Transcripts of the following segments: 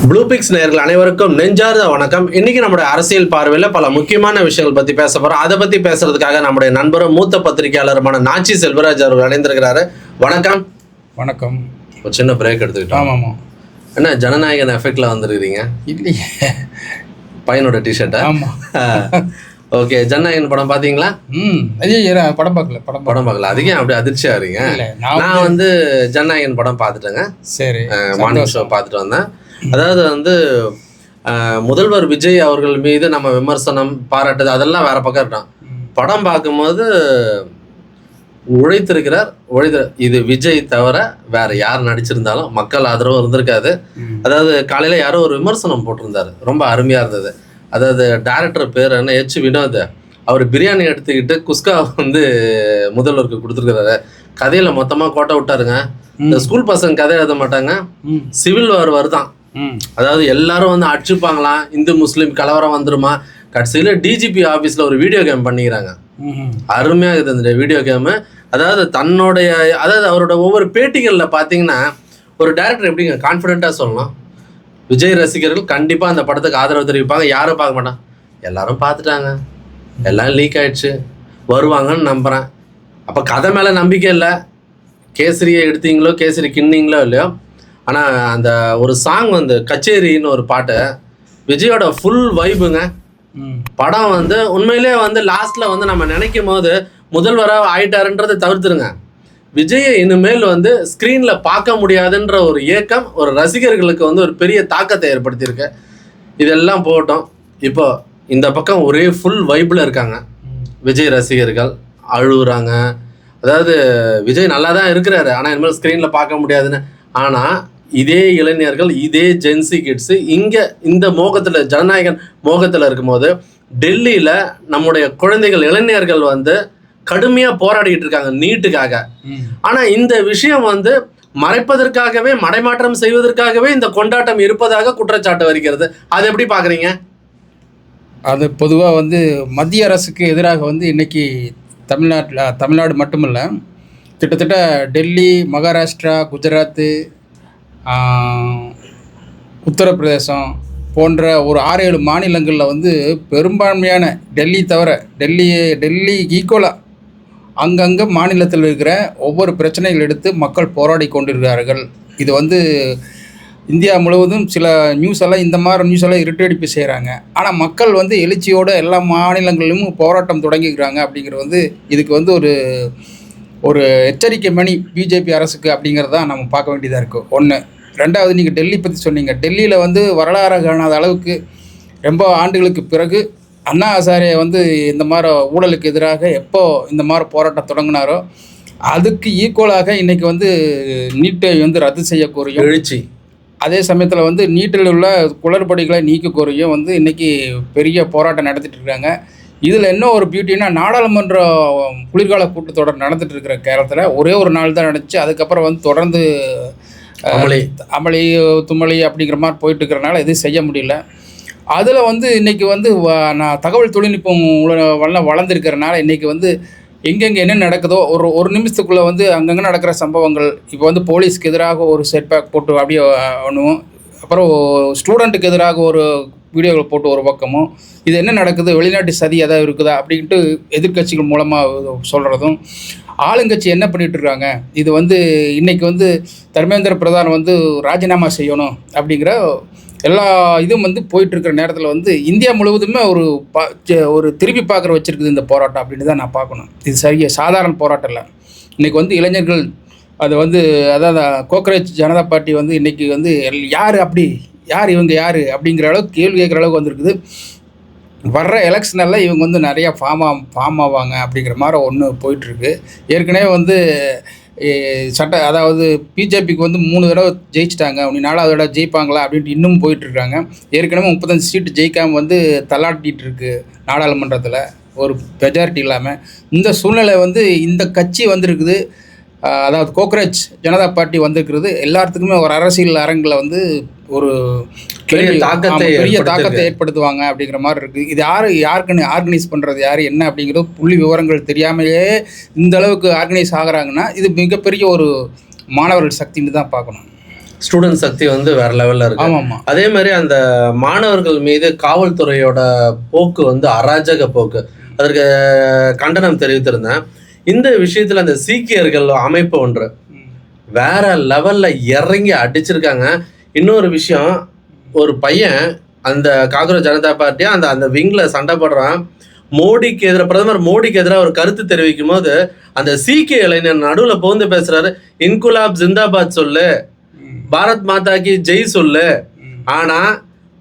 Blue fix நேயர்கள் அனைவருக்கும் நெஞ்சார்ந்த வணக்கம். இன்னைக்கு நம்முடைய அரசியல் பார்வையில் பல முக்கியமான விஷயங்கள் பத்தி பேச போறோம். அதை பத்தி பேசுறதுக்காக நம்முடைய நண்பரும் மூத்த பத்திரிகையாளருமான நாச்சி செல்வராஜ் அவர்கள் இணைந்திருக்கிறாரு. வணக்கம். வணக்கம். ஒரு சின்ன பிரேக் எடுத்துக்கிட்டோம். ஆமாம். என்ன ஜனநாயகன் எஃபெக்ட்ல வந்துருக்கீங்க? இல்லையே, பையனோட டிஷர்ட்டா? ஆமாம். ஓகே, ஜனநாயகன் படம் பாத்தீங்களா? ஐயா படம் பார்க்கல. படம் பார்க்கல. அதுக்கே அப்படி அதிர்ச்சியா இருங்க. நான் வந்து ஜனநாயகன் படம் பார்த்துட்டேங்க. சரி, மார்னிங் ஷோ பார்த்துட்டு வந்தேன். அதாவது வந்து முதல்வர் விஜய் அவர்கள் மீது நம்ம விமர்சனம் பாராட்டுது அதெல்லாம் வேற பக்கம் இருக்கான். படம் பார்க்கும்போது உழைத்திருக்கிறார். இது விஜய் தவிர வேற யார் நடிச்சிருந்தாலும் மக்கள் ஆதரவு இருந்திருக்காது. அதாவது காலையில யாரோ ஒரு விமர்சனம் போட்டிருந்தாரு, ரொம்ப அருமையா இருந்தது. அதாவது டைரக்டர் பேர் என்ன, எச் வினோத். அவர் பிரியாணி எடுத்துக்கிட்டு குஸ்கா வந்து முதல்வருக்கு கொடுத்துருக்கிறாரு. கதையில மொத்தமா கோட்டை விட்டாருங்க. இந்த ஸ்கூல் பசங்க கதை எழுத மாட்டாங்க, சிவில் வார் வருதான். அதாவது எல்லாரும் வந்து அடிச்சுப்பாங்களாம், இந்து முஸ்லீம் கலவரம் வந்துருமா. கடைசியில டிஜிபி ஆபீஸ்ல ஒரு வீடியோ கேம் பண்ணிக்கிறாங்க. அருமையா இருக்குது அந்த வீடியோ கேமு. அதாவது தன்னுடைய அவரோட ஒவ்வொரு பேட்டிகள்ல பாத்தீங்கன்னா ஒரு டைரக்டர் எப்படிங்க கான்ஃபிடென்ட்டா சொல்லணும், விஜய் ரசிகர்கள் கண்டிப்பா அந்த படத்துக்கு ஆதரவு தெரிவிப்பாங்க. யாரும் பார்க்க மாட்டான், எல்லாரும் பார்த்துட்டாங்க, எல்லாம் லீக் ஆயிடுச்சு, வருவாங்கன்னு நம்புறேன். அப்ப கதை மேல நம்பிக்கை இல்லை. கேசரியை எடுத்தீங்களோ, கேசரி கிண்ணீங்களோ இல்லையோ, ஆனால் அந்த ஒரு சாங் வந்து கச்சேரின்னு ஒரு பாட்டு, விஜயோட ஃபுல் வைபுங்க. படம் வந்து உண்மையிலே வந்து லாஸ்ட்ல வந்து நம்ம நினைக்கும் போது முதல்வராக ஆயிட்டாருன்றதை தவிர்த்துருங்க, விஜயை இனிமேல் வந்து ஸ்க்ரீன்ல பார்க்க முடியாதுன்ற ஒரு ஏக்கம் ஒரு ரசிகர்களுக்கு வந்து ஒரு பெரிய தாக்கத்தை ஏற்படுத்தியிருக்கு. இதெல்லாம் போட்டோம். இப்போ இந்த பக்கம் ஒரே ஃபுல் வைப்பில் இருக்காங்க விஜய் ரசிகர்கள், அழுகுறாங்க. அதாவது விஜய் நல்லா தான் இருக்கிறாரு, ஆனால் இனிமேல் ஸ்க்ரீனில் பார்க்க முடியாதுன்னு. ஆனால் இதே இளைஞர்கள், இதே ஜென்சி கிட்ஸு இங்கே இந்த மோகத்தில், ஜனநாயகன் மோகத்தில் இருக்கும்போது டெல்லியில் நம்முடைய குழந்தைகள், இளைஞர்கள் வந்து கடுமையாக போராடிக்கிட்டு இருக்காங்க நீட்டுக்காக. ஆனால் இந்த விஷயம் வந்து மறைப்பதற்காகவே, மடைமாற்றம் செய்வதற்காகவே இந்த கொண்டாட்டம் இருப்பதாக குற்றச்சாட்டு வருகிறது. அதை எப்படி பார்க்குறீங்க? அது பொதுவாக வந்து மத்திய அரசுக்கு எதிராக வந்து இன்னைக்கு தமிழ்நாடு மட்டுமல்ல, கிட்டத்தட்ட டெல்லி, மகாராஷ்டிரா, குஜராத்து, உத்தரப்பிரதேசம் போன்ற ஒரு 6-7 மாநிலங்களில் வந்து பெரும்பான்மையான, டெல்லி தவிர, டெல்லி ஈக்குவலாக அங்கங்கே மாநிலத்தில் இருக்கிற ஒவ்வொரு பிரச்சனைகள் எடுத்து மக்கள் போராடி கொண்டிருக்கிறார்கள். இது வந்து இந்தியா முழுவதும் சில நியூஸ் எல்லாம், இந்த மாதிரி நியூஸ் எல்லாம் இருட்டடிப்பு செய்கிறாங்க. ஆனால் மக்கள் வந்து எழுச்சியோடு எல்லா மாநிலங்களிலும் போராட்டம் தொடங்கிக்கிறாங்க. அப்படிங்கிறது வந்து இதுக்கு வந்து ஒரு எச்சரிக்கை மணி பிஜேபி அரசுக்கு அப்படிங்கிறது தான் நம்ம பார்க்க வேண்டியதாக இருக்குது. ஒன்று. ரெண்டாவது, நீங்கள் டெல்லி பற்றி சொன்னீங்க. டெல்லியில் வந்து வரலாறு காணாத அளவுக்கு ரொம்ப ஆண்டுகளுக்கு பிறகு அண்ணா ஹசாரே வந்து இந்த மாதிரி ஊழலுக்கு எதிராக எப்போ இந்த மாதிரி போராட்டம் தொடங்கினாரோ அதுக்கு ஈக்குவலாக இன்றைக்கி வந்து நீட்டை வந்து ரத்து செய்ய கோரியும் எழுச்சி, அதே சமயத்தில் வந்து நீட்டில் உள்ள குளறுபடிகளை நீக்க கோரியும் வந்து இன்றைக்கி பெரிய போராட்டம் நடத்திட்டு இருக்காங்க. இதில் என்ன ஒரு பியூட்டின்னா, நாடாளுமன்ற குளிர்கால கூட்டத்தொடர் நடந்துட்டு இருக்கிற கேரளத்தில் ஒரே ஒரு நாள் தான் நடந்துச்சு. அதுக்கப்புறம் வந்து தொடர்ந்து அமளி தும்மளி அப்படிங்கிற மாதிரி போயிட்டு இருக்கிறனால எதுவும் செய்ய முடியல. அதில் வந்து இன்றைக்கி வந்து நான் தகவல் தொழில்நுட்பம் வளர்ந்துருக்கிறனால இன்றைக்கி வந்து எங்கெங்கே என்ன நடக்குதோ ஒரு நிமிஷத்துக்குள்ளே வந்து அங்கங்கே நடக்கிற சம்பவங்கள், இப்போ வந்து போலீஸ்க்கு எதிராக ஒரு செட்பேக் போட்டு அப்படியே ஒன்றும், அப்புறம் ஸ்டூடெண்ட்டுக்கு எதிராக ஒரு வீடியோவில் போட்டு ஒரு பக்கமும், இது என்ன நடக்குது, வெளிநாட்டு சதி எதாவது இருக்குதா அப்படின்ட்டு எதிர்கட்சிகள் மூலமாக சொல்கிறதும், ஆளுங்கட்சி என்ன பண்ணிகிட்ருக்காங்க, இது வந்து இன்றைக்கி வந்து தர்மேந்திர பிரதான் வந்து ராஜினாமா செய்யணும் அப்படிங்கிற எல்லா இதுவும் வந்து போயிட்டுருக்கிற நேரத்தில் வந்து இந்தியா முழுவதுமே ஒரு திருப்பி பார்க்குற வச்சுருக்குது இந்த போராட்டம் அப்படின்னு தான் நான் பார்க்கணும். இது சாதாரண போராட்டம் இல்லை. இன்றைக்கி வந்து இளைஞர்கள் அது வந்து, அதாவது கோக்ரேஜ் ஜனதா பார்ட்டி வந்து இன்றைக்கி வந்து யார் இவங்க அப்படிங்கிற அளவுக்கு கேள்வி கேட்குற அளவுக்கு வந்துருக்குது. வர்ற எலெக்ஷனெல்லாம் இவங்க வந்து நிறையா ஃபார்ம் ஆவாங்க அப்படிங்கிற மாதிரி ஒன்று போயிட்டுருக்கு. ஏற்கனவே வந்து அதாவது பிஜேபிக்கு வந்து 3 தடவை ஜெயிச்சிட்டாங்க, அப்படி 4வது தடவை ஜெயிப்பாங்களா அப்படின்ட்டு இன்னும் போயிட்டுருக்காங்க. ஏற்கனவே 35 சீட்டு ஜெயிக்காமல் வந்து தள்ளாட்டிகிட்டு இருக்கு நாடாளுமன்றத்தில், ஒரு மெஜாரிட்டி இல்லாமல். இந்த சூழ்நிலை வந்து இந்த கட்சி வந்திருக்குது, அதாவது கோக்ரேஜ் ஜனதா பார்ட்டி வந்திருக்கிறது எல்லாத்துக்குமே ஒரு அரசியல் அரங்கில் வந்து ஒரு பெரிய தாக்கத்தை ஏற்படுத்துவாங்க அப்படிங்கிற மாதிரி இருக்குது. இது யாருக்குன்னு ஆர்கனைஸ் பண்ணுறது யார் என்ன அப்படிங்கிறது புள்ளி விவரங்கள் தெரியாமலே இந்த அளவுக்கு ஆர்கனைஸ் ஆகுறாங்கன்னா இது மிகப்பெரிய ஒரு மாணவர்கள் சக்தின்னு தான் பார்க்கணும். ஸ்டூடெண்ட் சக்தி வந்து வேற லெவல்ல இருக்கு. ஆமாம். அதே மாதிரி அந்த மாணவர்கள் மீது காவல்துறையோட போக்கு வந்து அராஜக போக்கு, அதற்கு கண்டனம் தெரிவித்திருந்தேன். இந்த விஷயத்துல அந்த சீக்கியர்கள் அமைப்பு ஒன்று வேற லெவல்ல இறங்கி அடிச்சிருக்காங்க. இன்னொரு விஷயம், ஒரு பையன் அந்த காங்கிரஸ் ஜனதா பார்ட்டியா அந்த அந்த விங்ல சண்டை போடுறான். மோடிக்கு எதிராக, பிரதமர் மோடிக்கு எதிராக ஒரு கருத்து தெரிவிக்கும் போது அந்த சீக்கிய இளைஞர் நடுவுல புகுந்து பேசுறாரு. இன்குலாப் ஜிந்தாபாத் சொல்லு, பாரத் மாதா கி ஜெய் சொல்லு. ஆனா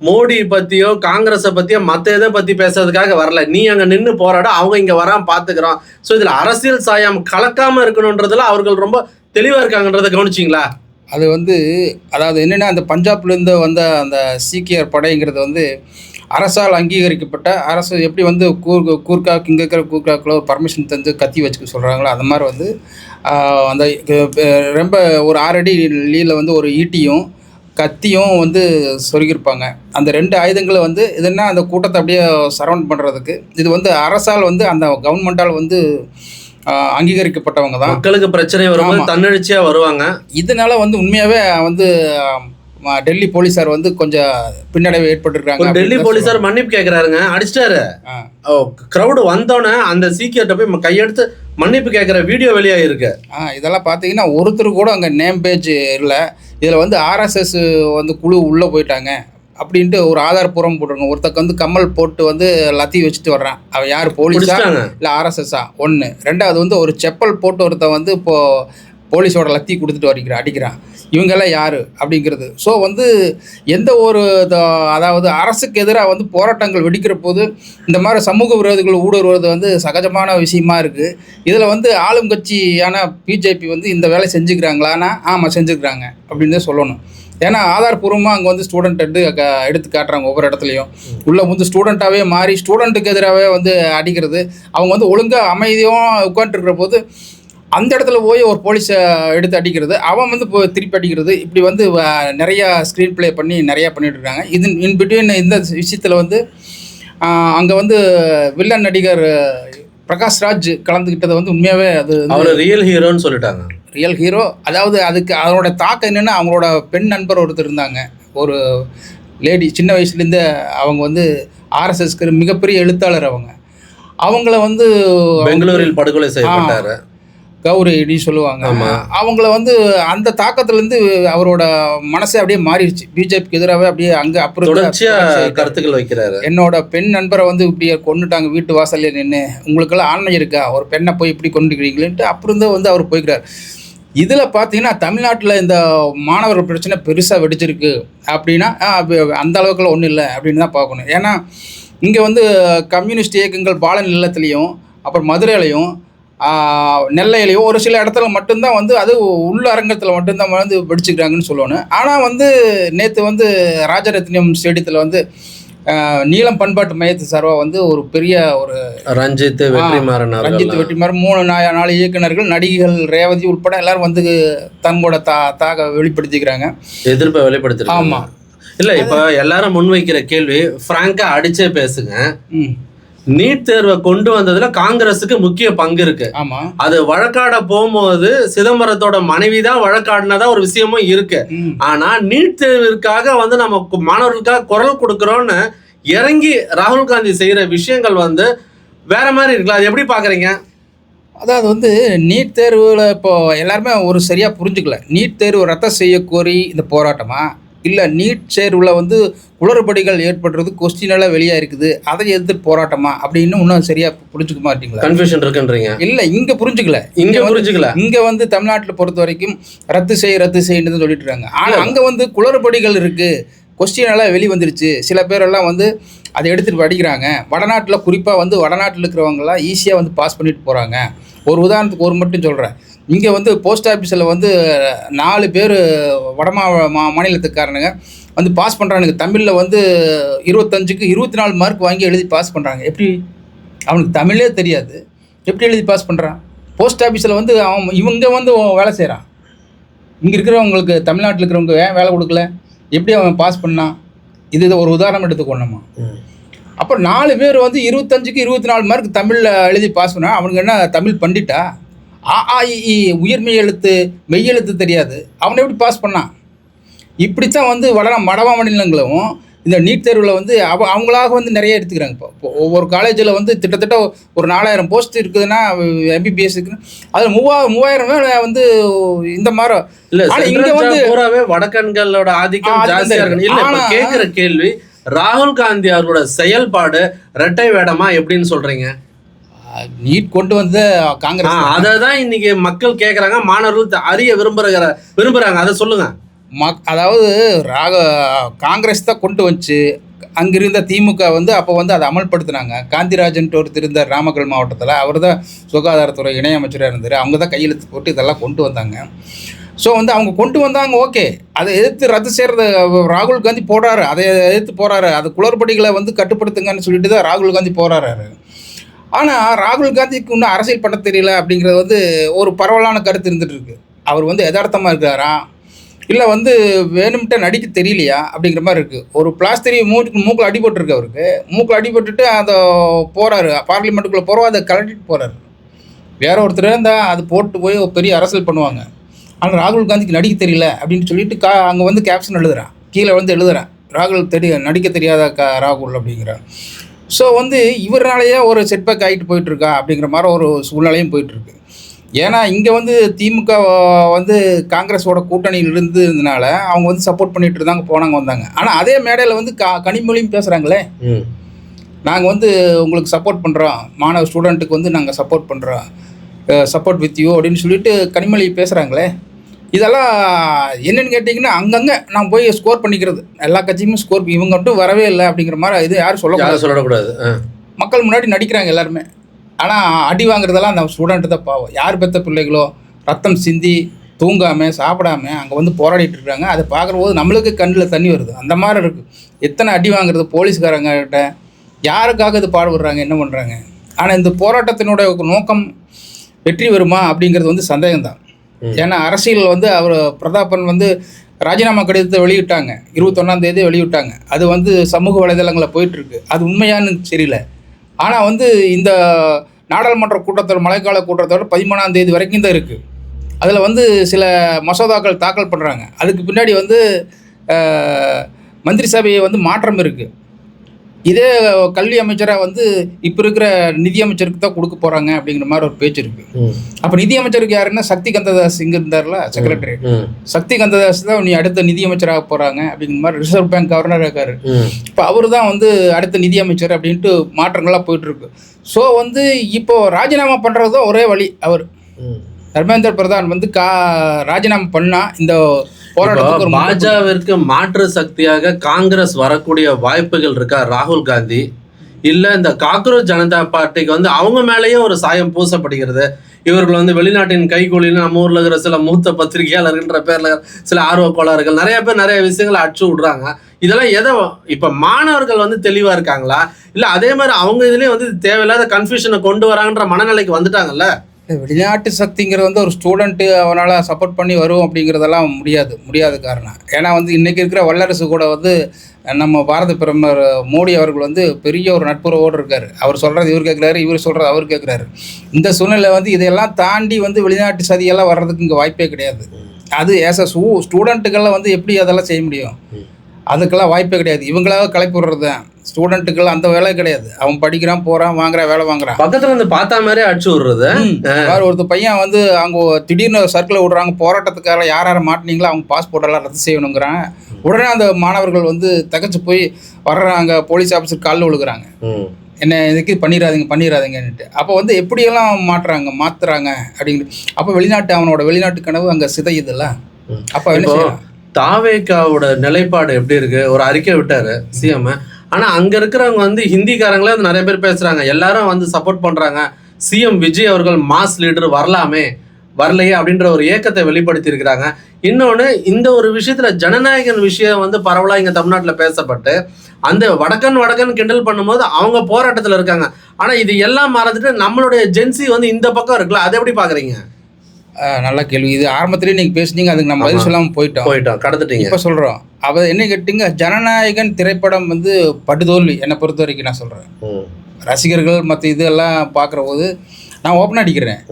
மோடி பத்தியோ காங்கிரஸை பத்தியோ மத்த எதை பத்தி பேசுறதுக்காக வரல. நீ அங்க நின்று போராட, அவங்க இங்க வராம பாத்துக்கிறோம். ஸோ இதுல அரசியல் சாயம் கலக்காம இருக்கணும்ன்றதுல அவர்கள் ரொம்ப தெளிவா இருக்காங்கன்றதை கவனிச்சிங்களா? அது வந்து அதாவது என்னென்னா, அந்த பஞ்சாப்லேருந்து வந்த அந்த சீக்கியர் படைங்கிறது வந்து அரசால் அங்கீகரிக்கப்பட்ட, அரசு எப்படி வந்து கூர்காக் இங்கே இருக்கிற கூர்காக்கில் ஒரு பர்மிஷன் தந்து கத்தி வச்சுக்க சொல்கிறாங்களோ அந்த மாதிரி வந்து அந்த ரொம்ப ஒரு 6 அடி லீல வந்து ஒரு ஈட்டியும் கத்தியும் வந்து சொருகியிருப்பாங்க. அந்த 2 ஆயுதங்களை வந்து இதுன்னா அந்த கூட்டத்தை அப்படியே சரவுண்ட் பண்ணுறதுக்கு. இது வந்து அரசால் வந்து அந்த கவர்மெண்டால் வந்து அங்கீகரிக்கப்பட்டவங்க தான். மக்களுக்கு பிரச்சனை வரும்போது தன்னெழுச்சியா வருவாங்க. இதனால வந்து உண்மையாவே வந்து டெல்லி போலீசார் வந்து கொஞ்சம் பின்னடைவு ஏற்பட்டிருக்காங்க. டெல்லி போலீசார் மன்னிப்பு கேட்கிறாருங்க, அடிச்சிட்டாரு. கிரௌடு வந்தோடனே அந்த சீக்கியர்கிட்ட போய் கையெடுத்து மன்னிப்பு கேட்குற வீடியோ வெளியாகிருக்கு. இதெல்லாம் பார்த்தீங்கன்னா ஒருத்தர் கூட அங்கே நேம் பேஜ் இல்லை. இதில் வந்து ஆர்எஸ்எஸ் வந்து குழு உள்ளே போயிட்டாங்க அப்படின்ட்டு ஒரு ஆதாரப்பூர்வம் போட்டுருங்க. ஒருத்தக்கு வந்து கம்மல் போட்டு வந்து லத்தி வச்சுட்டு வர்றான். அவன் யார், போலீஸா இல்லை ஆர்எஸ்எஸ்ஸா? ஒன்று. ரெண்டாவது வந்து ஒரு செப்பல் போட்டு ஒருத்தன் வந்து இப்போது போலீஸோட லத்தி கொடுத்துட்டு அடிக்கிறான். இவங்கெல்லாம் யார் அப்படிங்கிறது. ஸோ வந்து எந்த ஒரு அதாவது அரசுக்கு எதிராக வந்து போராட்டங்கள் வெடிக்கிற போது இந்த மாதிரி சமூக விரோதிகள் ஊடுருவது வந்து சகஜமான விஷயமா இருக்குது. இதில் வந்து ஆளும் கட்சியான பிஜேபி வந்து இந்த வேலை செஞ்சுக்கிறாங்களான்னா ஆமாம் செஞ்சுக்கிறாங்க அப்படின்னு தான் சொல்லணும். ஏன்னா ஆதாரப்பூர்வமாக அங்கே வந்து ஸ்டூடெண்ட் எடுத்து காட்டுறாங்க. ஒவ்வொரு இடத்துலையும் உள்ளே வந்து ஸ்டூடெண்ட்டாகவே மாறி ஸ்டூடெண்ட்டுக்கு எதிராகவே வந்து அடிக்கிறது. அவங்க வந்து ஒழுங்காக அமைதியாக உட்காந்துருக்கிற போது அந்த இடத்துல போய் ஒரு போலீஸை எடுத்து அடிக்கிறது, அவன் வந்து இப்போ திருப்பி அடிக்கிறது. இப்படி வந்து நிறையா ஸ்க்ரீன் ப்ளே பண்ணி நிறையா பண்ணிகிட்டு இருக்காங்க. இது இன் பிட்வீன் இந்த விஷயத்தில் வந்து அங்கே வந்து வில்லன் நடிகர் பிரகாஷ் ராஜ் கலந்துக்கிட்டதை வந்து உண்மையாகவே அது அவர் ரியல் ஹீரோன்னு சொல்லிட்டாங்க. Real hero. அதாவது அதுக்கு அதனோட தாக்கம் என்னென்னா, அவங்களோட பெண் நண்பர் ஒருத்தர் இருந்தாங்க, ஒரு லேடி, சின்ன வயசுலேருந்து அவங்க வந்து ஆர்எஸ்எஸ்க்கு மிகப்பெரிய எழுத்தாளர். அவங்கள வந்து பெங்களூரில் படுகொலை செய்யப்பட்டார், கௌரி சொல்லுவாங்க. அவங்கள வந்து அந்த தாக்கத்துலேருந்து அவரோட மனசே அப்படியே மாறிடுச்சு. பிஜேபிக்கு எதிராகவே அப்படியே அங்கே அப்புறம் கருத்துக்கள் வைக்கிறாரு. என்னோட பெண் நண்பரை வந்து இப்படி கொண்டுட்டாங்க வீட்டு வாசல்ல நின்று, உங்களுக்கெல்லாம் ஆண்மை இருக்கா, ஒரு பெண்ணை போய் இப்படி கொண்டுக்கிறீங்களேன்ட்டு அப்புறம் தான் வந்து அவர் போய்க்கிறார். இதில் பார்த்தீங்கன்னா தமிழ்நாட்டில் இந்த மாணவர்கள் பிரச்சனை பெருசாக வெடிச்சிருக்கு அப்படின்னா அந்த அளவுக்குலாம் ஒன்றும் இல்லை அப்படின்னு தான் பார்க்கணும். ஏன்னா இங்கே வந்து கம்யூனிஸ்ட் இயக்கங்கள் பாலன் இல்லத்துலேயும் அப்புறம் மதுரையிலையும் நெல்லையிலையும் ஒரு சில இடத்துல மட்டும்தான் வந்து அது உள்ள அரங்கத்தில் மட்டும்தான் வந்து வெடிச்சுக்கிறாங்கன்னு சொல்லணும். ஆனால் வந்து நேற்று வந்து ராஜரத்னம் ஸ்டேடியத்தில் வந்து நீளம் பண்பாட்டு மையத்து சார்பாக வந்து ஒரு பெரிய ஒரு ரஞ்சித் வெற்றிமாறன் 3-4 இயக்குநர்கள், நடிகைகள், ரேவதி உட்பட எல்லாரும் வந்து தங்களோட தாக வெளிப்படுத்திக்கிறாங்க, எதிர்ப்பை வெளிப்படுத்துறாங்க. ஆமாம். இல்லை, இப்போ எல்லாரும் முன்வைக்கிற கேள்வி ஃப்ராங்கா அடிச்சே பேசுங்க. நீட் தேர்வை கொண்டு வந்ததுல காங்கிரஸுக்கு முக்கிய பங்கு இருக்கு. ஆமா, அது வழக்காட போகும்போது சிதம்பரத்தோட மனைவி தான் வழக்காடினதா ஒரு விஷயமும் இருக்கு. ஆனா நீட் தேர்விற்காக வந்து நம்ம மாணவர்களுக்காக குரல் கொடுக்கறோம்னு இறங்கி ராகுல் காந்தி செய்யற விஷயங்கள் வந்து வேற மாதிரி இருக்குல்ல, அது எப்படி பாக்குறீங்க? அதாவது வந்து நீட் தேர்வுல இப்போ எல்லாருமே ஒரு சரியா புரிஞ்சுக்கல. நீட் தேர்வு ரத்த செய்ய கோரி இந்த போராட்டமா, இல்லை நீட் தேர்வில் வந்து குளறுபடிகள் ஏற்படுறது கொஸ்டினெல்லாம் வெளியாக இருக்குது அதை எதிர்த்து போராட்டமா அப்படின்னு இன்னும் சரியாக புரிஞ்சுக்க மாட்டீங்களா? கன்ஃபியூஷன் இருக்குன்றீங்க. இல்லை, இங்கே புரிஞ்சுக்கல. இங்கே வந்து தமிழ்நாட்டில் பொறுத்த வரைக்கும் ரத்து செய்யணுன்னு சொல்லிட்டு இருக்காங்க. ஆனால் அங்கே வந்து குளறுபடிகள் இருக்குது, கொஸ்டினெல்லாம் வெளிவந்துருச்சு. சில பேரெல்லாம் வந்து அதை எடுத்துகிட்டு படிக்கிறாங்க. வடநாட்டில் குறிப்பாக வந்து வடநாட்டில் இருக்கிறவங்களாம் ஈஸியாக வந்து பாஸ் பண்ணிட்டு போகிறாங்க. ஒரு உதாரணத்துக்கு ஒரு மட்டும் சொல்கிறேன். இங்கே வந்து போஸ்ட் ஆஃபீஸில் வந்து 4 பேர் மாநிலத்துக்காரனுங்க வந்து பாஸ் பண்ணுறானுங்க. தமிழில் வந்து 25க்கு 24 மார்க் வாங்கி எழுதி பாஸ் பண்ணுறாங்க. எப்படி? அவனுக்கு தமிழே தெரியாது, எப்படி எழுதி பாஸ் பண்ணுறான்? போஸ்ட் ஆஃபீஸில் வந்து இவங்க வந்து வேலை செய்கிறான். இங்கே இருக்கிறவங்களுக்கு, தமிழ்நாட்டில் இருக்கிறவங்க ஏன் வேலை கொடுக்கல? எப்படி அவன் பாஸ் பண்ணான்? இது ஒரு உதாரணம் எடுத்துக்கொள்ளணுமா? அப்போ 4 பேர் வந்து 25க்கு 24 மார்க் தமிழில் எழுதி பாஸ் பண்ணான். அவனுக்கு என்ன தமிழ் பண்டிட்டா? உயிர்மெய் எழுத்து மெய்யெழுத்து தெரியாது, அவனை எப்படி பாஸ் பண்ணான்? இப்படித்தான் வந்து வட மாநிலங்களும் இந்த நீட் தேர்வில் வந்து அவங்களாக வந்து நிறைய எடுத்துக்கிறாங்க. இப்போ ஒவ்வொரு காலேஜில் வந்து கிட்டத்தட்ட ஒரு 4000 போஸ்ட் இருக்குதுன்னா MBBS இருக்குன்னா அதில் 3000 வந்து இந்த மாதிரி இல்ல. ஆனால் இங்கே வந்து பூராவே வடக்கன்களோட ஆதிக்கம் ஜாஸ்தியா இருக்கு. இல்ல, இப்ப கேட்கிற கேள்வி, ராகுல் காந்தி அவர்களோட செயல்பாடு இரட்டை வேடமா எப்படின்னு சொல்றீங்க? நீட் கொண்டு வந்து காங்கிரஸ் அததான் இன்னைக்கு மக்கள் கேட்கறாங்க, மாணவர்கள் அறிய விரும்புறாங்க. அதை சொல்லுங்க. அதாவது காங்கிரஸ் தான் கொண்டு வந்துச்சு. அங்கிருந்த திமுக வந்து அப்போ வந்து அதை அமல்படுத்தினாங்க. காந்திராஜன்ட்டு ஒருத்தர் இருந்தார் நாமக்கல் மாவட்டத்தில், அவர் தான் சுகாதாரத்துறை இணையமைச்சராக இருந்தார். அவங்க தான் கையெழுத்து போட்டு இதெல்லாம் கொண்டு வந்தாங்க. ஸோ வந்து அவங்க கொண்டு வந்தாங்க, ஓகே. அதை எதிர்த்து ரத்து செய்கிறது ராகுல் காந்தி போடுறாரு, அதை எதிர்த்து போகிறாரு. அது குளறுபடிகளை வந்து கட்டுப்படுத்துங்கன்னு சொல்லிட்டு தான் ராகுல் காந்தி போகிறாரு. ஆனால் ராகுல் காந்திக்கு இன்னும் அரசியல் பண்ண தெரியல அப்படிங்கிறது வந்து ஒரு பரவலான கருத்து இருந்துகிட்டு இருக்கு. அவர் வந்து யதார்த்தமாக இருக்கிறாரா, இல்லை வந்து வேணும்கிட்ட நடிக்க தெரியலையா அப்படிங்கிற மாதிரி இருக்குது. ஒரு பிளாஸ்டரி மூக்கில் அடிபட்டுருக்கு. அவருக்கு மூக்கில் அடிபட்டுட்டு அதை போகிறாரு, பார்லிமெண்ட்டுக்குள்ளே போகிறோம், அதை கலட்டிட்டு போகிறாரு. வேற ஒருத்தர் இருந்தால் அது போட்டு போய் பெரிய அரசியல் பண்ணுவாங்க. ஆனால் ராகுல் காந்திக்கு நடிக்க தெரியல அப்படின்னு சொல்லிட்டு அங்கே வந்து கேப்ஷன் எழுதுகிறான், கீழே வந்து எழுதுகிறேன், ராகுல் நடிக்க தெரியாத ராகுல் அப்படிங்கிறார். ஸோ வந்து இவராலேயே ஒரு செட்பேக் ஆகிட்டு போயிட்டுருக்கா அப்படிங்கிற மாதிரி ஒரு சூழ்நிலையும் போயிட்டுருக்கு. ஏன்னா இங்கே வந்து திமுக வந்து காங்கிரஸோட கூட்டணியில் இருந்ததுனால அவங்க வந்து சப்போர்ட் பண்ணிட்டு இருந்தாங்க, போனாங்க வந்தாங்க. ஆனால் அதே மேடையில் வந்து கனிமொழியும் பேசுகிறாங்களே, நாங்கள் வந்து உங்களுக்கு சப்போர்ட் பண்ணுறோம், மாணவ ஸ்டூடெண்ட்டுக்கு வந்து நாங்கள் சப்போர்ட் பண்ணுறோம், சப்போர்ட் வித் யூ அப்படின்னு சொல்லிட்டு கனிமொழி பேசுகிறாங்களே. இதெல்லாம் என்னென்னு கேட்டிங்கன்னா, அங்கங்கே நான் போய் ஸ்கோர் பண்ணிக்கிறது, எல்லா கட்சியுமே ஸ்கோர், இவங்க மட்டும் வரவே இல்லை அப்படிங்கிற மாதிரி இது யாரும் சொல்லக்கூடாது. மக்கள் முன்னாடி நடிக்கிறாங்க எல்லாருமே. ஆனால் அடி வாங்குறதெல்லாம் அந்த ஸ்டூடெண்ட்டு தான் பாவம். யார் பெற்ற பிள்ளைகளோ ரத்தம் சிந்தி தூங்காமல் சாப்பிடாமல் அங்கே வந்து போராடிட்டு இருக்காங்க. அதை பார்க்குறபோது நம்மளுக்கு கண்ணில் தண்ணி வருது. அந்த மாதிரி இருக்குது. எத்தனை அடி வாங்குறது போலீஸ்காரங்கிட்ட, யாருக்காக இது பாடுபடுறாங்க, என்ன பண்ணுறாங்க. ஆனால் இந்த போராட்டத்தினுடைய நோக்கம் வெற்றி வருமா அப்படிங்கிறது வந்து சந்தேகம்தான். ஏன்னா அரசியல் வந்து அவர் பிரதாபன் வந்து ராஜினாமா கடிதத்தை வெளியிட்டாங்க, 21ஆம் தேதி வெளியிட்டாங்க. அது வந்து சமூக வலைதளங்களில் போயிட்டுருக்கு. அது உண்மையானு தெரியல. ஆனால் வந்து இந்த நாடாளுமன்ற கூட்டத்தொடர், மழைக்கால கூட்டத்தொடர் 13ஆம் தேதி வரைக்கும் தான் இருக்குது. அதில் வந்து சில மசோதாக்கள் தாக்கல் பண்ணுறாங்க. அதுக்கு பின்னாடி வந்து மந்திரி சபையை வந்து மாற்றம் இருக்குது. இதே கல்வி அமைச்சராக வந்து இப்போ இருக்கிற நிதியமைச்சருக்கு தான் கொடுக்க போகிறாங்க அப்படிங்கிற மாதிரி ஒரு பேச்சு இருக்குது. அப்போ நிதியமைச்சருக்கு யாருன்னா சக்தி கந்ததாஸ் இங்கே இருந்தார்ல செக்ரட்டரி, சக்தி கந்ததாஸ் தான் நீ அடுத்த நிதியமைச்சராக போகிறாங்க அப்படிங்கிற மாதிரி ரிசர்வ் பேங்க் கவர்னர் இருக்காரு. இப்போ அவர் தான் வந்து அடுத்த நிதியமைச்சர் அப்படின்ட்டு மாற்றங்கள்லாம் போயிட்டுருக்கு. ஸோ வந்து இப்போது ராஜினாமா பண்ணுறது தான் ஒரே வழி. அவர் தர்மேந்திர பிரதான் வந்து ராஜினாமா பண்ணால் இந்த பாஜகவிற்கு மாற்று சக்தியாக காங்கிரஸ் வரக்கூடிய வாய்ப்புகள் இருக்கா ராகுல் காந்தி? இல்ல இந்த காக்ரோச் ஜனதா பார்ட்டிக்கு வந்து அவங்க மேலேயே ஒரு சாயம் பூசப்படுகிறது, இவர்கள் வந்து வெளிநாட்டின் கைகூலின்னு நம்ம ஊர்ல இருக்கிற சில மூத்த பத்திரிகையாளர்ன்ற பேர்ல சில ஆர்வ கோளாறுகள் நிறைய பேர் நிறைய விஷயங்களை அடிச்சு விடுறாங்க. இதெல்லாம் எதை இப்ப மாணவர்கள் வந்து தெளிவா இருக்காங்களா, இல்ல அதே மாதிரி அவங்க இதுலயே வந்து தேவையில்லாத கன்ஃபியூஷனை கொண்டு வராங்கன்ற மனநிலைக்கு வந்துட்டாங்கல்ல? வெளிநாட்டு சக்திங்கிறது வந்து ஒரு ஸ்டூடெண்ட்டு அவனால் சப்போர்ட் பண்ணி வரும் அப்படிங்கிறதெல்லாம் முடியாத காரணம். ஏன்னா வந்து இன்றைக்கி இருக்கிற வல்லரசு கூட வந்து நம்ம பாரத பிரதமர் மோடி அவர்கள் வந்து பெரிய ஒரு நட்புறவோடு இருக்கார். அவர் சொல்கிறது இவர் கேட்குறாரு, இவர் சொல்கிறது அவர் கேட்குறாரு. இந்த சூழ்நிலை வந்து இதையெல்லாம் தாண்டி வந்து வெளிநாட்டு சதியெல்லாம் வர்றதுக்கு இங்கே வாய்ப்பே கிடையாது. அது ஏஸ் அ ஸ்டூடெண்ட்டுக்கெல்லாம் வந்து எப்படி அதெல்லாம் செய்ய முடியும்? அதுக்கெல்லாம் வாய்ப்பே கிடையாது. இவங்களாக கலைப்பு விடுறது தான். ஸ்டூடெண்ட்டுக்கெல்லாம் அந்த வேலை கிடையாது. அவன் படிக்கிறான், போகிறான், வாங்குறான், வேலை வாங்குறான், பக்கத்தில் வந்து பார்த்தா மாதிரி அடிச்சு விடுறது. ஒருத்தர் பையன் வந்து அவங்க திடீர்னு சர்க்கிள் விடுறாங்க, போராட்டத்துக்காக யார் மாட்டினீங்களோ அவங்க பாஸ்போர்ட்டெல்லாம் ரத்து செய்யணுங்கிறாங்க. உடனே அந்த மாணவர்கள் வந்து தகச்சு போய் வர்றாங்க, போலீஸ் ஆஃபீஸர் காலில் விழுகிறாங்க, என்ன இதுக்கு பண்ணிடாதீங்கன்னுட்டு. அப்போ வந்து எப்படியெல்லாம் மாற்றுறாங்க அப்படிங்கிற. அப்போ அவனோட வெளிநாட்டு கனவு அங்கே சிதையுதுல்ல. அப்போ என்ன செய்யலாம்? தாவேக்காவோட நிலைப்பாடு எப்படி இருக்கு? ஒரு அறிக்கை விட்டாரு சிஎம். ஆனா அங்க இருக்கிறவங்க வந்து ஹிந்திக்காரங்களே வந்து நிறைய பேர் பேசுறாங்க, எல்லாரும் வந்து சப்போர்ட் பண்றாங்க, சிஎம் விஜய் அவர்கள் மாஸ் லீடர் வரலையே அப்படின்ற ஒரு ஏக்கத்தை வெளிப்படுத்தி இருக்கிறாங்க. இன்னொன்னு, இந்த ஒரு விஷயத்துல ஜனநாயகன் விஷயம் வந்து பரவலா இங்க தமிழ்நாட்டுல பேசப்பட்டு அந்த வடக்கன் கிண்டல் பண்ணும்போது அவங்க போராட்டத்துல இருக்காங்க. ஆனா இது எல்லாம் மறந்துட்டு நம்மளுடைய ஜென்சி வந்து இந்த பக்கம் இருக்குல்ல, அதை எப்படி பாக்குறீங்க? நல்ல கேள்வி. இது ஆரம்பத்திலேயே நீங்கள் பேசுனீங்க, அதுக்கு நம்ம பதில் சொல்லாமல் போயிட்டோம், கடந்துட்டீங்க. இப்போ சொல்கிறோம், அப்போ என்ன கேட்டீங்க, ஜனநாயகன் திரைப்படம் வந்து படுதோல்வி என்னை பொறுத்த வரைக்கும். நான் சொல்கிறேன், ரசிகர்கள் மற்ற இதெல்லாம் பார்க்குற போது நான் ஓப்பனாக அடிக்கிறேன்,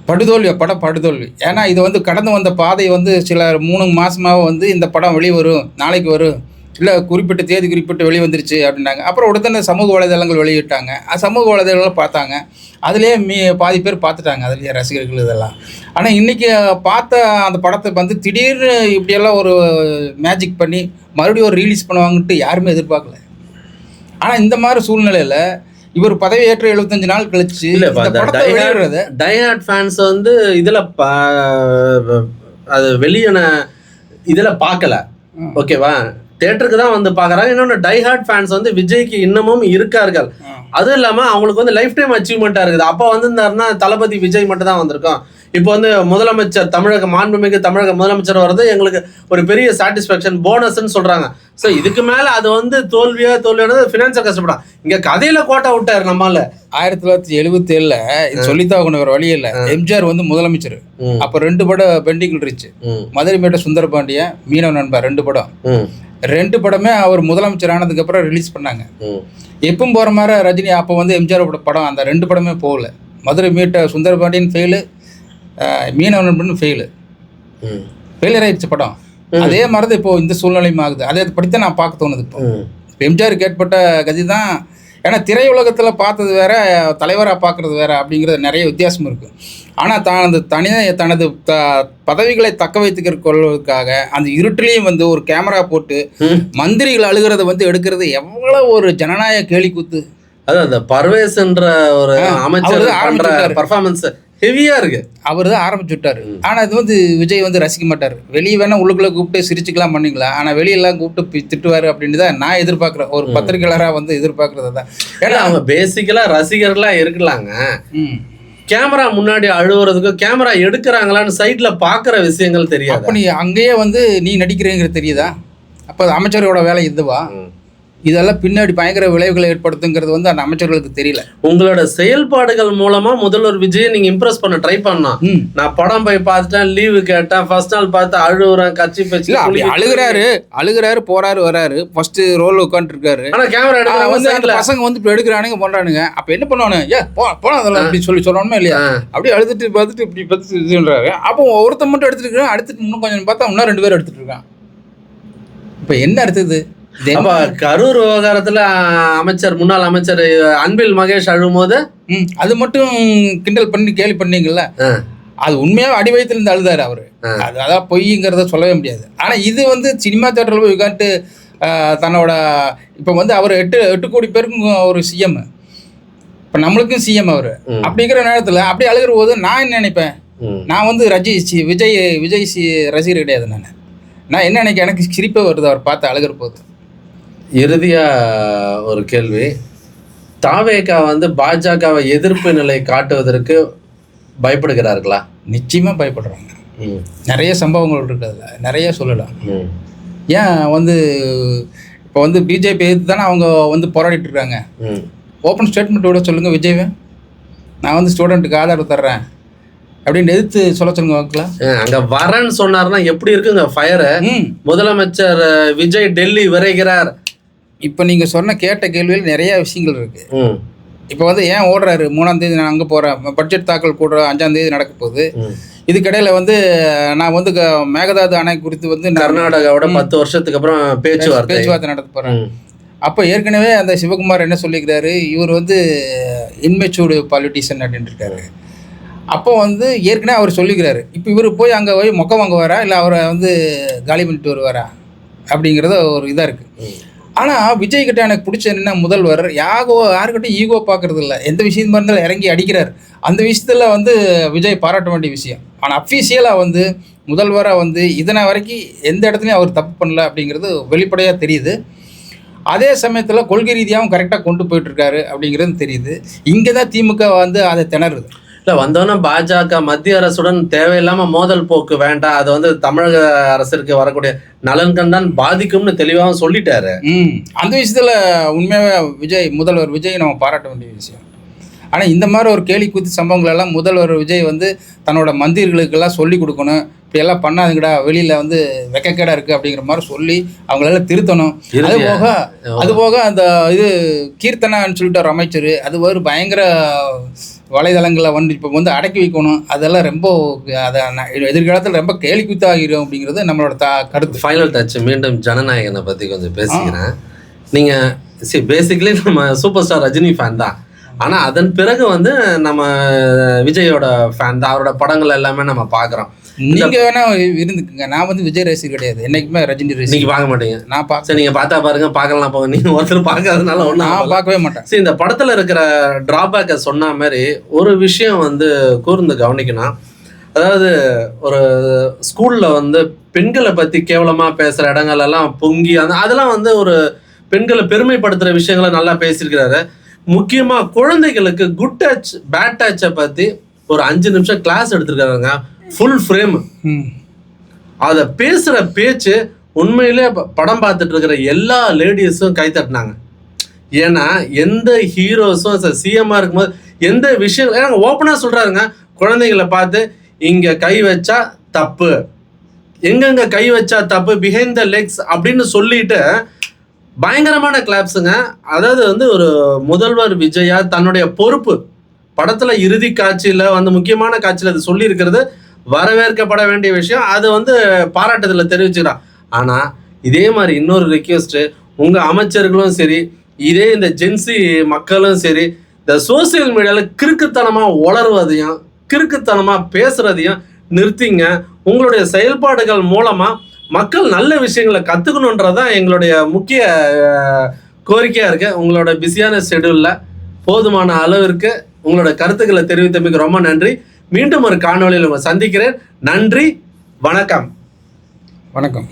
படம் படுதோல்வி. ஏன்னா இது வந்து கடந்து வந்த பாதை வந்து சில 3 மாதமாக வந்து இந்த படம் வெளியே வரும், நாளைக்கு வரும், இல்லை குறிப்பிட்ட தேதி குறிப்பிட்டு வெளியே வந்துருச்சு அப்படின்னாங்க. அப்புறம் உடனே சமூக வலைதளங்கள் வெளியிட்டாங்க. சமூக வலைதளங்கள் பார்த்தாங்க, அதுலேயே பாதி பேர் பார்த்துட்டாங்க, அதுலேயே ரசிகர்கள் இதெல்லாம். ஆனால் இன்றைக்கி பார்த்த அந்த படத்தை வந்து திடீர்னு இப்படியெல்லாம் ஒரு மேஜிக் பண்ணி மறுபடியும் ஒரு ரிலீஸ் பண்ணுவாங்கன்ட்டு யாருமே எதிர்பார்க்கல. ஆனால் இந்த மாதிரி சூழ்நிலையில் இவர் பதவி ஏற்ற 75 நாள் கழிச்சு டைஹார்ட் ஃபேன்ஸ் வந்து இதில் அது வெளியான இதில் பார்க்கல, ஓகேவா, தேட்டருக்கு தான் வந்து பார்க்குறாங்க. இன்னொன்று டைஹார்ட் ஃபேன்ஸ் வந்து விஜய்க்கு இன்னமும் இருக்கார்கள். அதுவும் இல்லாமல் அவங்களுக்கு வந்து லைஃப் டைம் அச்சீவ்மெண்ட்டாக இருக்குது. அப்போ வந்திருந்தாருன்னா தளபதி விஜய் மட்டும் தான் வந்திருக்கோம். இப்போ வந்து முதலமைச்சர் மாண்புமிகு தமிழக முதலமைச்சர் வர்றது எங்களுக்கு ஒரு பெரிய சாட்டிஸ்ஃபேக்ஷன், போனஸ்ன்னு சொல்கிறாங்க. ஸோ இதுக்கு மேலே அது வந்து தோல்வியானது ஃபினான்ஸாக கஷ்டப்படான். இங்கே கதையில் கோட்டை விட்டார் நம்மால். 1977 இது சொல்லித்தான் கொண்டு வர வழி இல்லை. எம்ஜிஆர் வந்து முதலமைச்சர். அப்போ 2 படம் பெண்டிங் இருந்துச்சு. மதுரை மேட்ட சுந்தரபாண்டியன், மீனவ நண்பர் 2 படம். 2 படமே அவர் முதலமைச்சர் ஆனதுக்கப்புறம் ரிலீஸ் பண்ணாங்க. எப்பவும் போகிற மாதிரி ரஜினி அப்போ வந்து எம்ஜிஆரோட படம் அந்த 2 படமே போகல. மதுரை மீட்ட சுந்தரபாண்டியன் ஃபெயிலு, மீனவ நண்பன் ஃபெயிலியர் ஆயிடுச்சு படம். அதே மாதிரி தான் இப்போது இந்த சூழ்நிலையும் ஆகுது. அதை படித்தான் நான் பார்க்க தோணுது. இப்போ எம்ஜிஆருக்கு ஏற்பட்ட கதி தான். ஏன்னா திரையுலகத்தில் பார்த்தது வேற, தலைவராக பார்க்குறது வேற அப்படிங்கிறது நிறைய வித்தியாசம் இருக்குது. ஆனால் தனது பதவிகளை தக்க வைத்துக்கிற கொள்வதற்காக அந்த இருட்டிலையும் வந்து ஒரு கேமரா போட்டு மந்திரிகள் அழுகிறத வந்து எடுக்கிறது எவ்வளோ ஒரு ஜனநாயக கேலிக்கூத்து. அது அந்த பர்வேஸ்ன்ற ஒரு அமைச்சர் பர்ஃபார்மன்ஸ் ஹெவியா இருக்கு. அவர் தான் ஆரம்பிச்சு விட்டாரு. ஆனால் இது வந்து விஜய் வந்து ரசிக்க மாட்டார். வெளியே வேணா உள்ளுக்குள்ளே கூப்பிட்டு சிரிச்சுக்கலாம் பண்ணிக்கலாம், ஆனால் வெளியெல்லாம் கூப்பிட்டு திட்டுவார் அப்படின்னு தான் நான் எதிர்பார்க்குறேன். ஒரு பத்திரிகையாளராக வந்து எதிர்பார்க்கறது தான். ஏன்னா அவங்க பேசிக்கலாக ரசிகர்களாக இருக்கலாங்க. கேமரா முன்னாடி அழுவுறதுக்கு கேமரா எடுக்கிறாங்களான்னு சைட்ல பார்க்குற விஷயங்கள் தெரியாது. அப்போ நீ அங்கேயே வந்து நீ நடிக்கிறேங்கிறது தெரியுதா? அப்போ அமைச்சரோட வேலை இதுவா? இதெல்லாம் பின்னாடி பயங்கர விளைவுகளை ஏற்படுத்துங்கிறது வந்து அந்த அமைச்சர்களுக்கு தெரியல. உங்களோட செயல்பாடுகள் மூலமா முதல்வர் விஜய் நீங்க இம்ப்ரெஸ் பண்ண ட்ரை பண்ணலாம். நான் படம் போய் பார்த்துட்டேன், லீவு கேட்டேன், ஃபர்ஸ்ட் நாள் பார்த்து அழுகுறேன், கட்சி பேச்சு அழுகுறாரு போறாரு வராரு, ஃபர்ஸ்ட் ரோல் உட்காந்துருக்காரு. ஆனா கேமரா எடுக்கிற பசங்க வந்து இப்படி எடுக்கிறானுங்க பண்றானுங்க. அப்ப என்ன பண்ணுவானு, போனா அதெல்லாம் அப்படி சொல்லணுமே இல்லையா? அப்படியே அழுதுட்டு பார்த்துட்டு இப்படி பார்த்து இது சொல்றாரு. அப்போ ஒருத்தன் மட்டும் எடுத்துட்டு இருக்கான், அடுத்துட்டு இன்னும் கொஞ்சம் பார்த்தா இன்னும் 2 பேர் எடுத்துட்டு இருக்கான். இப்ப என்ன அடுத்தது? கரூர் விவகாரத்துல முன்னாள் அமைச்சர் அன்பில் மகேஷ் அழும்போது அது மட்டும் கிண்டல் பண்ணி கேலி பண்ணீங்கல்ல, அது உண்மையாக அடி வயிற்றுலேருந்து அழுதாரு அவரு. அதான் பொய்ங்கிறத சொல்லவே முடியாது. ஆனா இது வந்து சினிமா தேட்டரில் போய் உட்காந்துட்டு தன்னோட இப்போ வந்து அவர் 8 கோடி பேருக்கும் ஒரு சிஎம், இப்போ நம்மளுக்கும் சிஎம் அவர். அப்படிங்கிற நேரத்தில் அப்படி அழுகிற போது நான் என்ன நினைப்பேன், நான் வந்து விஜய் ரசிகர் கிடையாது. நான் என்ன நினைக்கிறேன், எனக்கு சிரிப்பே வருது அவர் பார்த்து அழுகிற போது. இறுதியாக ஒரு கேள்வி, தாவேகா வந்து பாஜகவை எதிர்ப்பு நிலை காட்டுவதற்கு பயப்படுகிறார்களா? நிச்சயமாக பயப்படுறாங்க. நிறைய சம்பவங்கள் இருக்கிறதுல நிறைய சொல்லலாம். ஏன் வந்து இப்போ வந்து பிஜேபி எதிர்த்து தானே அவங்க வந்து போராடிட்டு இருக்காங்க. ஓப்பன் ஸ்டேட்மெண்ட்டோட சொல்லுங்கள், விஜய்வே நான் வந்து ஸ்டூடெண்ட்டுக்கு ஆதரவு தர்றேன் அப்படின்னு எதிர்த்து சொல்ல சொல்லுங்க வாக்கலாம். அங்கே வரேன்னு சொன்னார்னா எப்படி இருக்குங்க ஃபயரு? முதலமைச்சர் விஜய் டெல்லி விரைகிறார். இப்போ நீங்கள் கேட்ட கேள்வியில் நிறைய விஷயங்கள் இருக்குது. இப்போ வந்து ஏன் ஓடுறாரு? 3ஆம் தேதி நான் அங்கே போகிறேன், பட்ஜெட் தாக்கல் கூட 5ஆம் தேதி நடக்க போகுது. இதுக்கிடையில் வந்து நான் வந்து மேகதாது அணை குறித்து வந்து கர்நாடகாவோட 10 வருஷத்துக்கு அப்புறம் பேச்சுவார்த்தை நடத்த போகிறேன். அப்போ ஏற்கனவே அந்த சிவகுமார் என்ன சொல்லிக்கிறாரு, இவர் வந்து இன்மெச்சூர்டு பாலிட்டிஷியன் அப்படின்ட்டு இருக்காரு. அப்போ வந்து ஏற்கனவே அவர் சொல்லிக்கிறாரு. இப்போ இவர் போய் அங்கே போய் மொக்க வாங்குவாரா இல்லை அவரை வந்து காலி பண்ணிட்டு வருவாரா அப்படிங்கிறத ஒரு இதாக இருக்குது. ஆனால் விஜய்கிட்ட எனக்கு பிடிச்ச என்ன, முதல்வர் யாருக்கிட்டையும் ஈகோ பார்க்குறது இல்லை. எந்த விஷயமா இருந்தாலும் இறங்கி அடிக்கிறார். அந்த விஷயத்தில் வந்து விஜய் பாராட்ட வேண்டிய விஷயம். ஆனால் அஃபீஷியலாக வந்து முதல்வராக வந்து இதனை வரைக்கும் எந்த இடத்துலையும் அவர் தப்பு பண்ணல அப்படிங்கிறது வெளிப்படையாக தெரியுது. அதே சமயத்தில் கொள்கை ரீதியாகவும் கரெக்டாக கொண்டு போயிட்டுருக்காரு அப்படிங்கிறது தெரியுது. இங்கே தான் திமுக வந்து அதை திணறுது. இல்லை வந்தோன்னா பாஜக மத்திய அரசுடன் தேவையில்லாமல் மோதல் போக்கு வேண்டாம், அது வந்து தமிழக அரசிற்கு வரக்கூடிய நலன்கள் தான் பாதிக்கும்னு தெளிவாகவும் சொல்லிட்டாரு. அந்த விஷயத்தில் உண்மையாகவே முதல்வர் விஜய் நம்ம பாராட்ட வேண்டிய விஷயம். ஆனால் இந்த மாதிரி ஒரு கேலி கூத்து சம்பவங்கள் எல்லாம் முதல்வர் விஜய் வந்து தன்னோட மந்திரிகளுக்கெல்லாம் சொல்லி கொடுக்கணும். இப்படியெல்லாம் பண்ணாதுங்கடா, வெளியில் வந்து வெக்கக்கேடாக இருக்குது அப்படிங்கிற மாதிரி சொல்லி அவங்களெல்லாம் திருத்தணும். அது போக அந்த இது கீர்த்தனான்னு சொல்லிட்டு ஒரு அமைச்சர், அது ஒரு பயங்கர வலைதளங்களை வந்து இப்போ வந்து அடக்கி வைக்கணும். அதெல்லாம் ரொம்ப அதை எதிர்காலத்தில் ரொம்ப கேலிக்குத்தாகிடும் அப்படிங்கிறது நம்மளோட கருத்து. Final touch. மீண்டும் ஜனநாயகனை பற்றி கொஞ்சம் பேசிக்கிறேன். நீங்கள் பேசிக்கலி நம்ம சூப்பர் ஸ்டார் ரஜினி ஃபேன் தான். ஆனால் அதன் பிறகு வந்து நம்ம விஜயோட ஃபேன் தான். அவரோட படங்கள் எல்லாமே நம்ம பார்க்குறோம். நீங்கள் வேணா இருந்துக்குங்க, நான் வந்து விஜய் ரசிகர் கிடையாது, என்னைக்குமே ரஜினி ரசிகர். நீங்கள் பார்க்க மாட்டீங்க. நான் பார்க்க. சரி, நீங்கள் பார்த்தா பாருங்க, பார்க்கலாம் போங்க. நீங்கள் ஒருத்தர் பார்க்காதனால ஒன்றும் நான் பார்க்கவே மாட்டேன். சரி, இந்த படத்தில் இருக்கிற ட்ராபேக்கை சொன்ன மாதிரி ஒரு விஷயம் வந்து கூர்ந்து கவனிக்கணும். அதாவது ஒரு ஸ்கூலில் வந்து பெண்களை பற்றி கேவலமாக பேசுகிற இடங்கள்லாம் பொங்கி அதெல்லாம் வந்து ஒரு பெண்களை பெருமைப்படுத்துகிற விஷயங்களை நல்லா பேசியிருக்கிறாரு. முக்கியமாக குழந்தைகளுக்கு குட் டச் பேட் டச்சை பற்றி ஒரு 5 நிமிஷம் கிளாஸ் எடுத்துருக்காருங்க. Full frame. அதை பேசுகிற பேச்சு உண்மையிலே படம் பார்த்துட்டு இருக்கிற எல்லா லேடிஸும் கை தட்டினாங்க. ஏன்னா எந்த ஹீரோஸும் சிஎம்மாக இருக்கும்போது எந்த விஷயம் ஏன்னா ஓப்பனாக சொல்கிறாருங்க. குழந்தைகளை பார்த்து இங்கே கை வச்சா தப்பு, எங்கெங்கே கை வச்சா தப்பு, பிஹைண்ட் த லெக்ஸ் அப்படின்னு சொல்லிட்டு பயங்கரமான கிளாப்ஸுங்க. அதாவது வந்து ஒரு முதல்வர் விஜயா தன்னுடைய பொறுப்பு படத்தில் இறுதி காட்சியில் வந்து முக்கியமான காட்சியில் அது சொல்லியிருக்கிறது வரவேற்கப்பட வேண்டிய விஷயம். அது வந்து பாராட்டுதலில் தெரிவிச்சுக்கிறான். ஆனால் இதே மாதிரி இன்னொரு ரிக்வெஸ்ட்டு, உங்கள் அமைச்சர்களும் சரி, இதே இந்த ஜென்சி மக்களும் சரி, இந்த சோசியல் மீடியாவில் கிறுக்குத்தனமாக உளறுவதையும் கிறுக்குத்தனமாக பேசுகிறதையும் நிறுத்திங்க. உங்களுடைய செயல்பாடுகள் மூலமாக மக்கள் நல்ல விஷயங்களை கற்றுக்கணுன்றதான் எங்களுடைய முக்கிய கோரிக்கையாக இருக்குது. உங்களோட பிஸியான ஷெடியூலில் போதுமான அளவிற்கு உங்களோட கருத்துக்களை தெரிவித்தமைக்கு ரொம்ப நன்றி. மீண்டும் ஒரு காணொளியில் உங்களை சந்திக்கிறேன். நன்றி, வணக்கம். வணக்கம்.